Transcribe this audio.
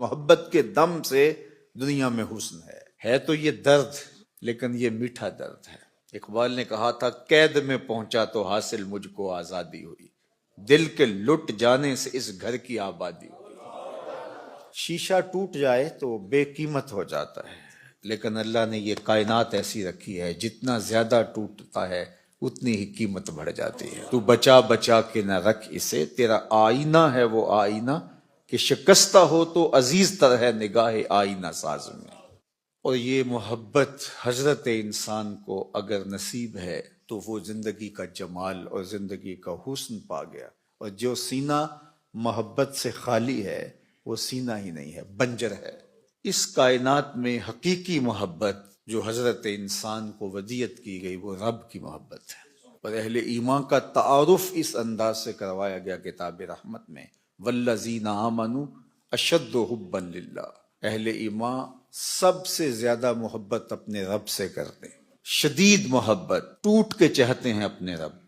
محبت کے دم سے دنیا میں حسن ہے تو یہ درد، لیکن یہ میٹھا درد ہے۔ اقبال نے کہا تھا قید میں پہنچا تو حاصل مجھ کو آزادی ہوئی، دل کے لٹ جانے سے اس گھر کی آبادی ہوئی۔ شیشہ ٹوٹ جائے تو بے قیمت ہو جاتا ہے، لیکن اللہ نے یہ کائنات ایسی رکھی ہے جتنا زیادہ ٹوٹتا ہے اتنی ہی قیمت بڑھ جاتی ہے۔ تو بچا بچا کے نہ رکھ اسے، تیرا آئینہ ہے وہ آئینہ کہ شکستہ ہو تو عزیز تر ہے نگاہ آئینہ ساز میں۔ اور یہ محبت حضرت انسان کو اگر نصیب ہے تو وہ زندگی کا جمال اور زندگی کا حسن پا گیا، اور جو سینہ محبت سے خالی ہے وہ سینہ ہی نہیں ہے، بنجر ہے۔ اس کائنات میں حقیقی محبت جو حضرت انسان کو ودیعت کی گئی وہ رب کی محبت ہے، اور اہل ایمان کا تعارف اس انداز سے کروایا گیا کتاب رحمت میں، والذین آمنوا اشد حبا للہ۔ اہل ایمان سب سے زیادہ محبت اپنے رب سے کرتے ہیں، شدید محبت، ٹوٹ کے چاہتے ہیں اپنے رب